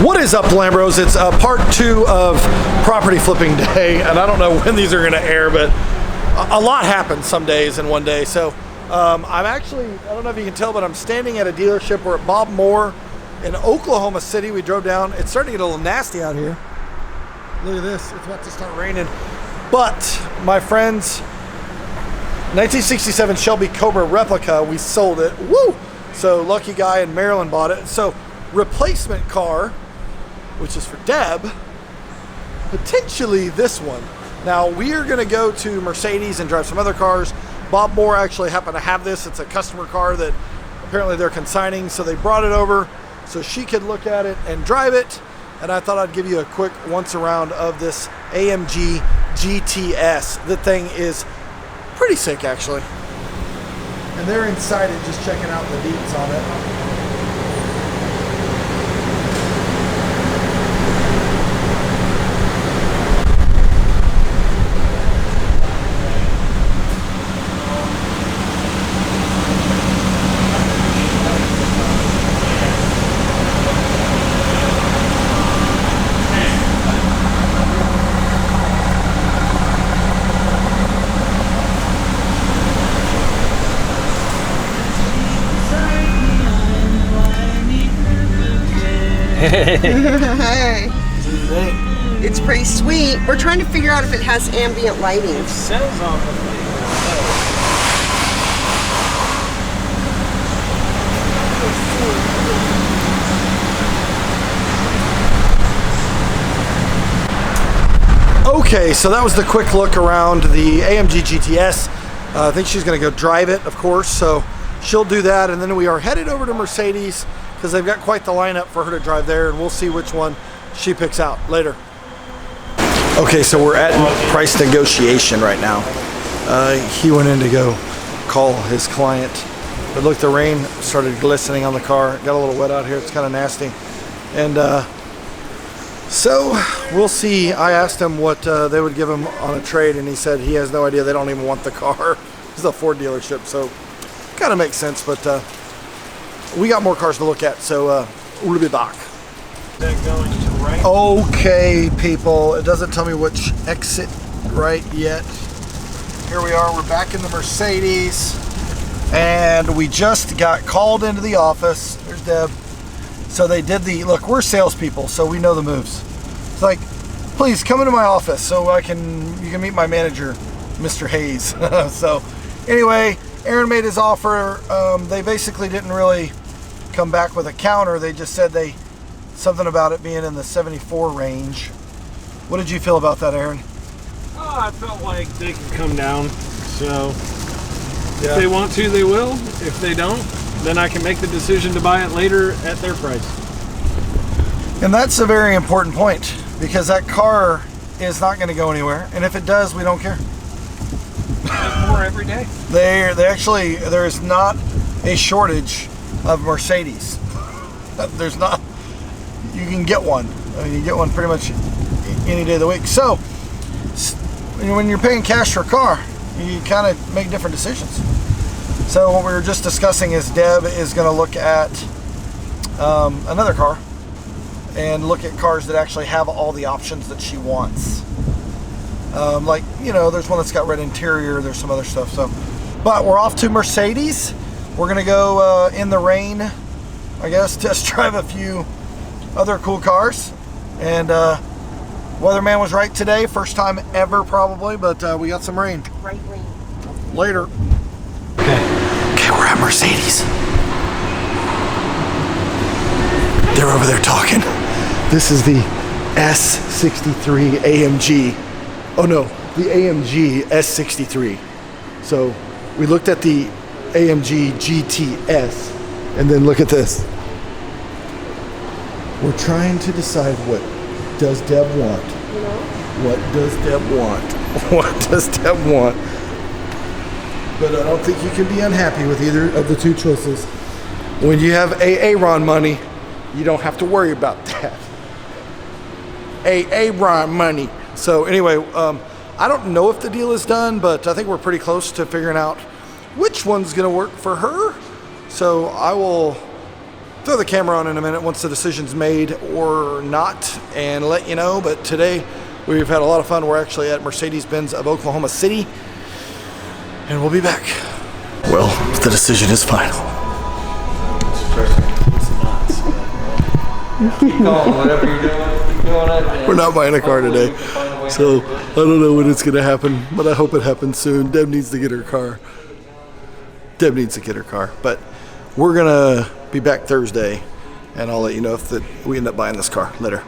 What is up, Lambros? It's part 2 of property flipping day, and I don't know when these are going to air, but a lot happens some days in one day. So I'm actually, I don't know if you can tell, but I'm standing at a dealership. We're at Bob Moore in Oklahoma City. We drove down. It's starting to get a little nasty out here. Look at this. It's about to start raining. But my friend's 1967 Shelby Cobra replica, we sold it. Woo! So lucky guy in Maryland bought it. So replacement car, which is for Deb, potentially this one. Now we are going to go to Mercedes and drive some other cars. Bob Moore actually happened to have this. It's a customer car that apparently they're consigning, so they brought it over so she could look at it and drive it. And I thought I'd give you a quick once around of this AMG GTS. The thing is pretty sick, actually. And they're inside it just checking out the deets on it. Hey. It's pretty sweet. We're trying to figure out if it has ambient lighting. It says on the thing. Okay, so that was the quick look around the AMG GTS. I think she's going to go drive it, of course, so she'll do that, and then we are headed over to Mercedes because they've got quite the lineup for her to drive there, and we'll see which one she picks out later. Okay, so we're at price negotiation right now. He went in to go call his client, but look, the rain started glistening on the car. Got a little wet out here. It's kind of nasty, and so we'll see. I asked him what they would give him on a trade, and he said he has no idea. They don't even want the car. This is a Ford dealership, so kind of makes sense, but we got more cars to look at, so we'll be back. Going to right. Okay, people, it doesn't tell me which exit right yet. Here we are, we're back in the Mercedes, and we just got called into the office. There's Deb. So they did the, look, we're salespeople, so we know the moves. It's like, please come into my office so you can meet my manager, Mr. Hayes. So anyway, Aaron made his offer. They basically didn't really come back with a counter. They just said something about it being in the 74 range. What did you feel about that, Aaron? Oh, I felt like they can come down. So if they want to, they will. If they don't, then I can make the decision to buy it later at their price. And that's a very important point, because that car is not going to go anywhere. And if it does, we don't care. More every day. There is not a shortage of Mercedes. There's not. You can get one. I mean, you get one pretty much any day of the week. So when you're paying cash for a car, you kind of make different decisions. So what we were just discussing is Deb is going to look at another car and look at cars that actually have all the options that she wants. Like, you know, there's one that's got red interior, there's some other stuff. So, but we're off to Mercedes. We're gonna go in the rain, I guess, test drive a few other cool cars. And weatherman was right today, first time ever probably, but we got some rain. Right lane. Later. Okay, we're at Mercedes. They're over there talking. This is the S63 AMG. Oh no, the AMG S63. So we looked at the AMG GTS, and then look at this. We're trying to decide, what does Deb want? What does Deb want? What does Deb want? But I don't think you can be unhappy with either of the two choices. When you have Aaron money, you don't have to worry about that. Aaron money. So anyway, I don't know if the deal is done, but I think we're pretty close to figuring out which one's gonna work for her. So I will throw the camera on in a minute once the decision's made or not and let you know. But today we've had a lot of fun. We're actually at Mercedes-Benz of Oklahoma City, and we'll be back. Well, the decision is final. Keep going, whatever you're doing, keep doing it. We're not buying a car today, so I don't know when it's going to happen, but I hope it happens soon. Deb needs to get her car. But we're going to be back Thursday, and I'll let you know if we end up buying this car later.